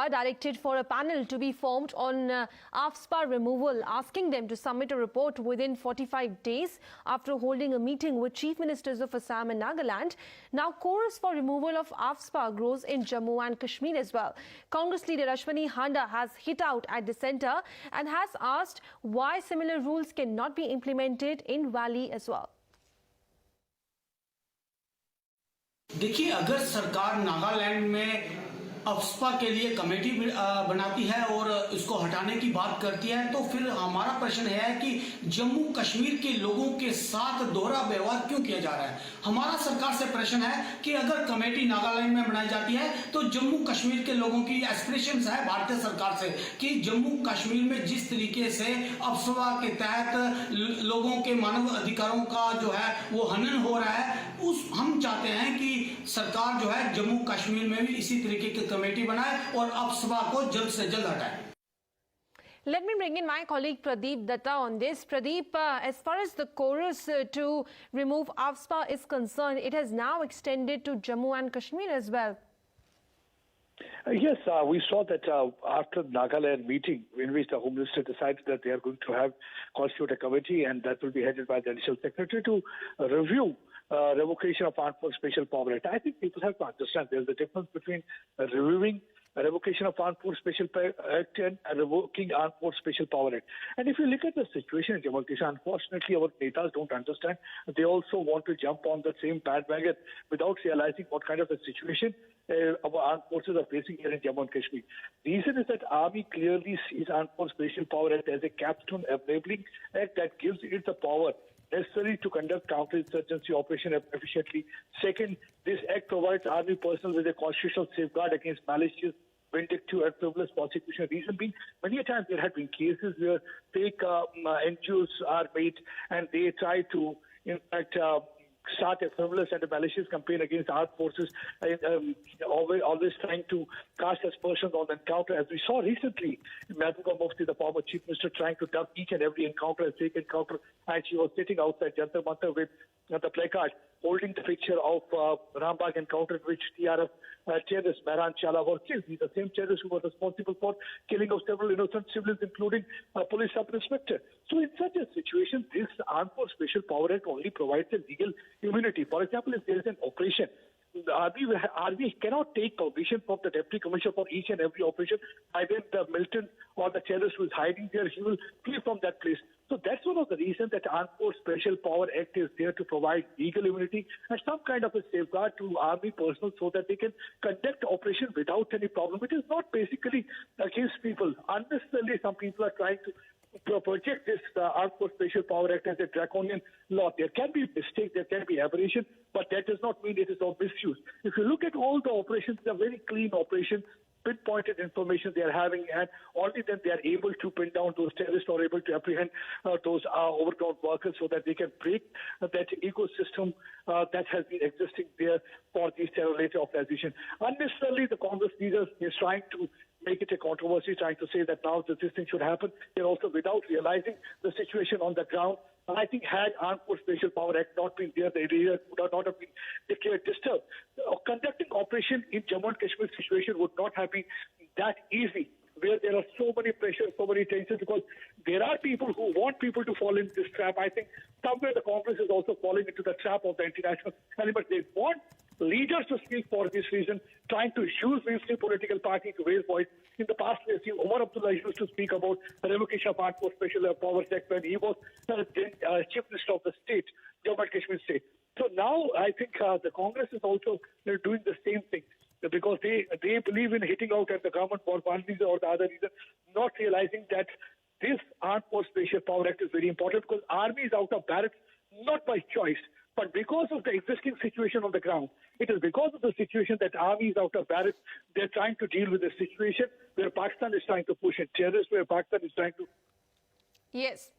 Directed for a panel to be formed on AFSPA removal, asking them to submit a report within 45 days after holding a meeting with Chief Ministers of Assam and Nagaland. Now, chorus for removal of AFSPA grows in Jammu and Kashmir as well. Congress leader Ashwani Handa has hit out at the centre and has asked why similar rules cannot be implemented in Valley as well. देखिए, अगर सरकार नागालैंड में AFSPA के लिए committee बनाती है और इसको हटाने की बात करती है, तो फिर हमारा प्रश्न है कि जम्मू कश्मीर के लोगों के साथ दोहरा व्यवहार क्यों किया जा रहा है। हमारा सरकार से प्रश्न है कि अगर कमेटी नागालैंड में बनाई जाती है तो जम्मू कश्मीर के लोगों की एस्पिरेशंस है भारतीय सरकार से कि जम्मू कश्मीर में जिस तरीके से अफ्स्पा के तहत लोगों के मानव अधिकारों का जो है वो हनन हो रहा है, हम चाहते हैं कि सरकार जो है जम्मू कश्मीर में भी इसी तरीके की कमेटी बनाए और अफ्स्पा को जल्द से जल्द हटाए। Let me bring in my colleague Pradeep Datta on this. Pradeep, as far as the chorus to remove AFSPA is concerned, it has now extended to Jammu and Kashmir as well. Yes, we saw that after the Nagaland meeting, in which the Home Minister decided that they are going to have constitute a committee, and that will be headed by the Additional Secretary to review revocation of Armed Force Special Power Act. I think people have to understand there's a difference between reviewing a revocation of Armed Force Special Power Act and revoking Armed Force Special Power Act. And if you look at the situation in Jammu and Kashmir, unfortunately, our netas don't understand. They also want to jump on the same bandwagon without realizing what kind of a situation our armed forces are facing here in Jammu and Kashmir. The reason is that Army clearly sees Armed Force Special Power Act as a capstone enabling act that gives it the power necessary to conduct counterinsurgency operation efficiently. Second, this act provides Army personnel with a constitutional safeguard against malicious, vindictive and frivolous prosecution. Reason being, many a times there have been cases where fake NGOs are made and they try to, in fact, start a frivolous and a malicious campaign against armed forces, always trying to cast aspersions on the encounter. As we saw recently, Mehbooba Mufti, the former Chief Minister, trying to dump each and every encounter as fake encounter, and she was sitting outside Jantar Mantar with the placard holding the picture of Rambagh encounter in which TRF terrorist Mehran Chala was killed. These are the same terrorists who were responsible for killing of several innocent civilians, including a police sub-inspector. So in such a situation, this Armed Force Special Power Act only provides a legal immunity. For example, if there is an operation, the Army cannot take permission from the Deputy Commissioner for each and every operation. By then, the militant or the terrorist who is hiding there, he will flee from that place. So that's one of the reasons that Armed Force Special Power Act is there to provide legal immunity and some kind of a safeguard to Army personnel so that they can conduct operation without any problem. It is not basically against people. Unnecessarily, some people are trying to project this Armed Force Special Power Act as a draconian law. There can be mistake, there can be aberration, but that does not mean it is of misuse. If you look at all the operations, they are very clean operations, pinpointed information they are having, and only then they are able to pin down those terrorists or able to apprehend those overgrown workers so that they can break that ecosystem that has been existing there for these terror-related organizations. Unnecessarily, the Congress leaders is trying to make it a controversy, trying to say that now that this thing should happen. They're also without realizing the situation on the ground. And I think had Armed Force Special Power Act not been there, the area would not have been declared disturbed. Conducting operation in Jammu and Kashmir situation would not have been that easy, where there are so many pressures, so many tensions, because there are people who want people to fall into this trap. I think somewhere the Congress is also falling into the trap of the international element. They want leaders to speak for this reason, trying to use mainstream political party to raise voice. In the past, we have seen Omar Abdullah used to speak about the revocation of Armed Force Special Powers Act when he was Chief Minister of the state, Jammu and Kashmir state. So now I think the Congress is also doing the same thing, because they believe in hitting out at the government for one reason or the other reason, not realizing that this Armed Force Special Power Act is very important, because Army is out of barracks not by choice, but because of the existing situation on the ground. It is because of the situation that Army is out of barracks. They're trying to deal with the situation where Pakistan is trying to push in terrorists, where Pakistan is trying to... Yes.